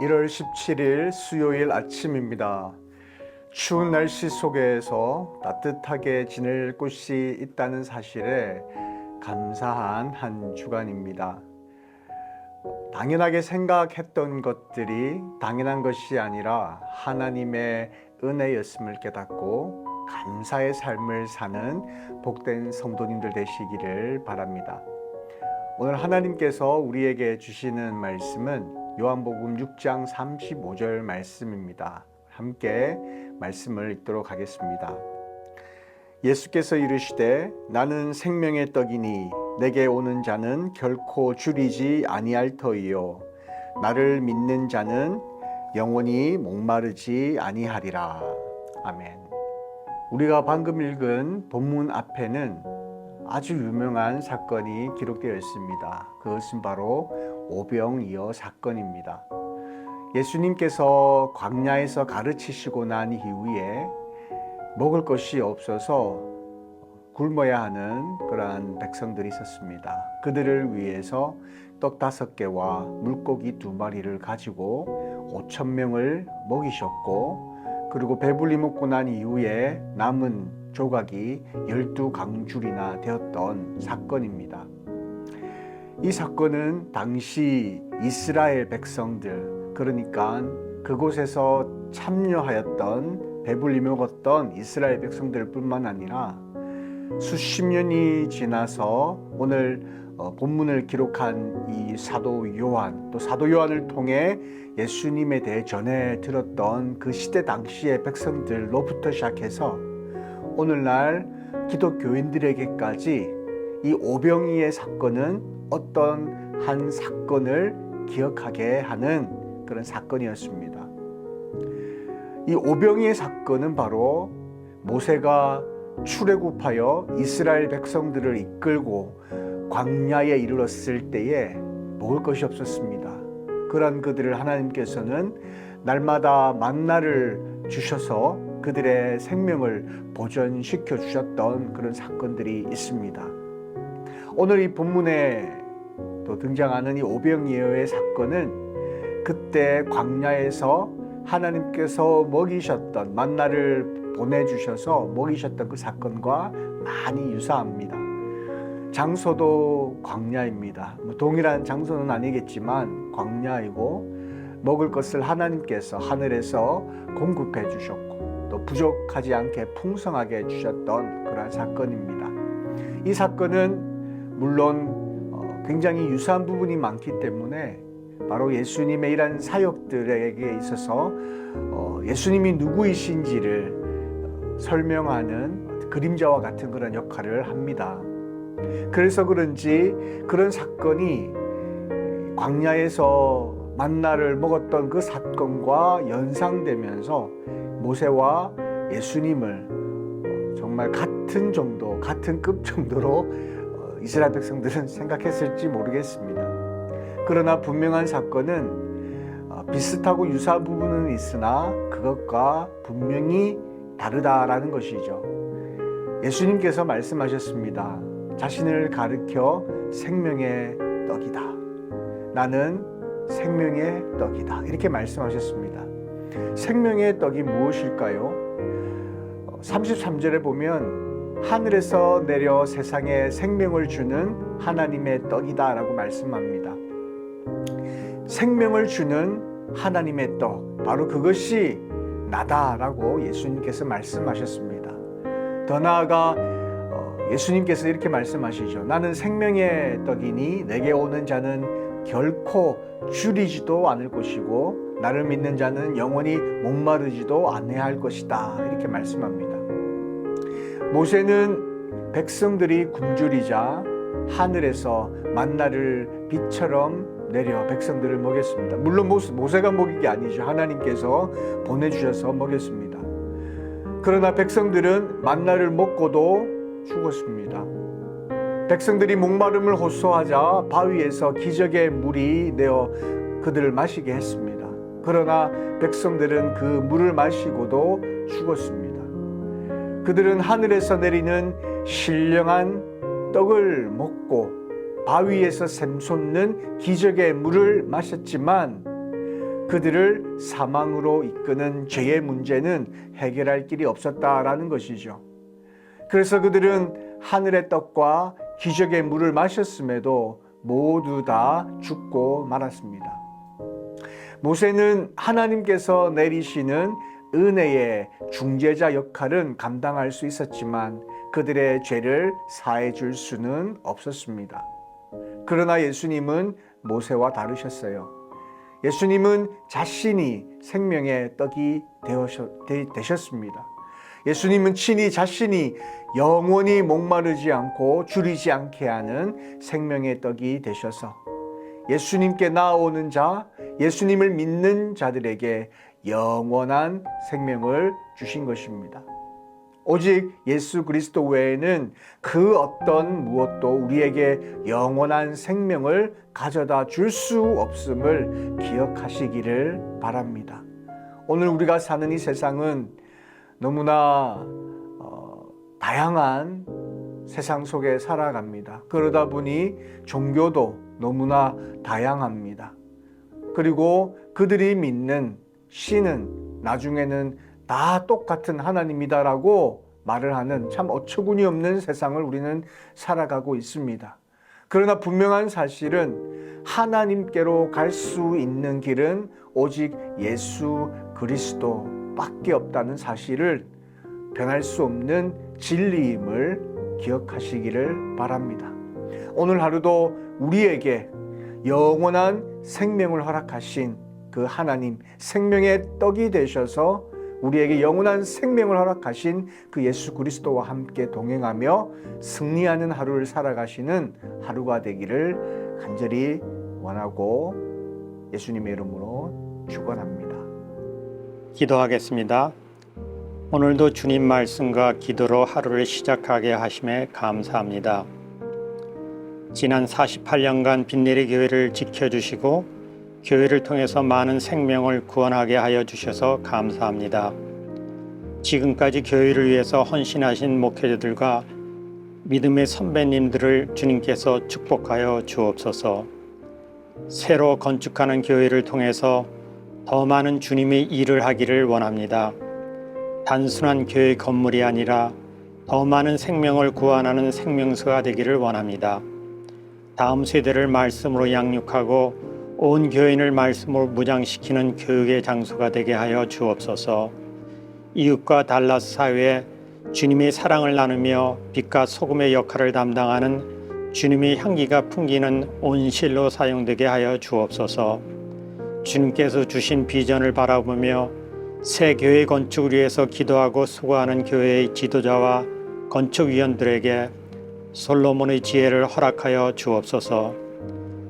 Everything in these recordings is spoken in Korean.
1월 17일 수요일 아침입니다. 추운 날씨 속에서 따뜻하게 지낼 곳이 있다는 사실에 감사한 한 주간입니다. 당연하게 생각했던 것들이 당연한 것이 아니라 하나님의 은혜였음을 깨닫고 감사의 삶을 사는 복된 성도님들 되시기를 바랍니다. 오늘 하나님께서 우리에게 주시는 말씀은 요한복음 6장 35절 말씀입니다. 함께 말씀을 읽도록 하겠습니다. 예수께서 이르시되 나는 생명의 떡이니 내게 오는 자는 결코 줄이지 아니할 터이요 나를 믿는 자는 영원히 목마르지 아니하리라. 아멘. 우리가 방금 읽은 본문 앞에는 아주 유명한 사건이 기록되어 있습니다. 그것은 바로 오병이어 사건입니다. 예수님께서 광야에서 가르치시고 난 이후에 먹을 것이 없어서 굶어야 하는 그러한 백성들이 있었습니다. 그들을 위해서 떡 5개와 물고기 2마리를 가지고 5,000명을 먹이셨고, 그리고 배불리 먹고 난 이후에 남은 조각이 12강줄이나 되었던 사건입니다. 이 사건은 당시 이스라엘 백성들, 그러니까 그곳에서 참여하였던 배불리 먹었던 이스라엘 백성들 뿐만 아니라 수십 년이 지나서 오늘 본문을 기록한 이 사도 요한, 또 사도 요한을 통해 예수님에 대해 전해 들었던 그 시대 당시의 백성들로부터 시작해서 오늘날 기독교인들에게까지 이 오병이의 사건은 어떤 한 사건을 기억하게 하는 그런 사건이었습니다. 이 오병이의 사건은 바로 모세가 출애굽하여 이스라엘 백성들을 이끌고 광야에 이르렀을 때에 먹을 것이 없었습니다. 그런 그들을 하나님께서는 날마다 만나를 주셔서 그들의 생명을 보존시켜 주셨던 그런 사건들이 있습니다. 오늘 이 본문에 또 등장하는 이 오병이어의 사건은 그때 광야에서 하나님께서 먹이셨던 만나를 보내주셔서 먹이셨던 그 사건과 많이 유사합니다. 장소도 광야입니다. 동일한 장소는 아니겠지만 광야이고 먹을 것을 하나님께서 하늘에서 공급해 주셨고 또 부족하지 않게 풍성하게 주셨던 그러한 사건입니다. 이 사건은 물론 굉장히 유사한 부분이 많기 때문에 바로 예수님의 이러한 사역들에게 있어서 예수님이 누구이신지를 설명하는 그림자와 같은 그런 역할을 합니다. 그래서 그런지 그런 사건이 광야에서 만나를 먹었던 그 사건과 연상되면서 모세와 예수님을 정말 같은 정도, 같은 급 정도로 이스라엘 백성들은 생각했을지 모르겠습니다. 그러나 분명한 사건은 비슷하고 유사한 부분은 있으나 그것과 분명히 다르다라는 것이죠. 예수님께서 말씀하셨습니다. 자신을 가리켜 생명의 떡이다. 나는 생명의 떡이다. 이렇게 말씀하셨습니다. 생명의 떡이 무엇일까요? 33절에 보면 하늘에서 내려 세상에 생명을 주는 하나님의 떡이다 라고 말씀합니다. 생명을 주는 하나님의 떡, 바로 그것이 나다라고 예수님께서 말씀하셨습니다. 더 나아가 예수님께서 이렇게 말씀하시죠. 나는 생명의 떡이니 내게 오는 자는 결코 줄이지도 않을 것이고 나를 믿는 자는 영원히 목마르지도 아니할 것이다. 이렇게 말씀합니다. 모세는 백성들이 굶주리자 하늘에서 만나를 빛처럼 내려 백성들을 먹였습니다. 물론 모세가 먹인 게 아니죠. 하나님께서 보내주셔서 먹였습니다. 그러나 백성들은 만나를 먹고도 죽었습니다. 백성들이 목마름을 호소하자 바위에서 기적의 물이 내어 그들을 마시게 했습니다. 그러나 백성들은 그 물을 마시고도 죽었습니다. 그들은 하늘에서 내리는 신령한 떡을 먹고 바위에서 샘솟는 기적의 물을 마셨지만 그들을 사망으로 이끄는 죄의 문제는 해결할 길이 없었다라는 것이죠. 그래서 그들은 하늘의 떡과 기적의 물을 마셨음에도 모두 다 죽고 말았습니다. 모세는 하나님께서 내리시는 은혜의 중재자 역할은 감당할 수 있었지만 그들의 죄를 사해 줄 수는 없었습니다. 그러나 예수님은 모세와 다르셨어요. 예수님은 자신이 생명의 떡이 되셨습니다. 예수님은 친히 자신이 영원히 목마르지 않고 줄이지 않게 하는 생명의 떡이 되셔서 예수님께 나아오는 자, 예수님을 믿는 자들에게 영원한 생명을 주신 것입니다. 오직 예수 그리스도 외에는 그 어떤 무엇도 우리에게 영원한 생명을 가져다 줄 수 없음을 기억하시기를 바랍니다. 오늘 우리가 사는 이 세상은 너무나 다양한 세상 속에 살아갑니다. 그러다 보니 종교도 너무나 다양합니다. 그리고 그들이 믿는 신은 나중에는 다 똑같은 하나님이다라고 말을 하는 참 어처구니 없는 세상을 우리는 살아가고 있습니다. 그러나 분명한 사실은 하나님께로 갈 수 있는 길은 오직 예수 그리스도밖에 없다는 사실을 변할 수 없는 진리임을 기억하시기를 바랍니다. 오늘 하루도 우리에게 영원한 생명을 허락하신 그 하나님, 생명의 떡이 되셔서 우리에게 영원한 생명을 허락하신 그 예수 그리스도와 함께 동행하며 승리하는 하루를 살아가시는 하루가 되기를 간절히 원하고 예수님의 이름으로 축원합니다. 기도하겠습니다. 오늘도 주님 말씀과 기도로 하루를 시작하게 하심에 감사합니다. 지난 48년간 빈내리 교회를 지켜주시고 교회를 통해서 많은 생명을 구원하게 하여 주셔서 감사합니다. 지금까지 교회를 위해서 헌신하신 목회자들과 믿음의 선배님들을 주님께서 축복하여 주옵소서. 새로 건축하는 교회를 통해서 더 많은 주님의 일을 하기를 원합니다. 단순한 교회 건물이 아니라 더 많은 생명을 구원하는 생명서가 되기를 원합니다. 다음 세대를 말씀으로 양육하고 온 교인을 말씀으로 무장시키는 교육의 장소가 되게 하여 주옵소서. 이웃과 달라스 사회에 주님의 사랑을 나누며 빛과 소금의 역할을 담당하는 주님의 향기가 풍기는 온실로 사용되게 하여 주옵소서. 주님께서 주신 비전을 바라보며 새 교회 건축을 위해서 기도하고 수고하는 교회의 지도자와 건축위원들에게 솔로몬의 지혜를 허락하여 주옵소서.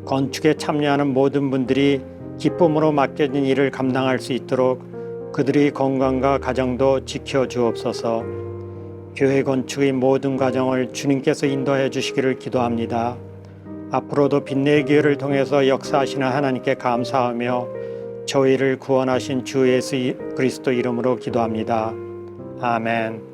건축에 참여하는 모든 분들이 기쁨으로 맡겨진 일을 감당할 수 있도록 그들의 건강과 가정도 지켜 주옵소서. 교회 건축의 모든 과정을 주님께서 인도해 주시기를 기도합니다. 앞으로도 빈내의 교회를 통해서 역사하시는 하나님께 감사하며 저희를 구원하신 주 예수 그리스도 이름으로 기도합니다. 아멘.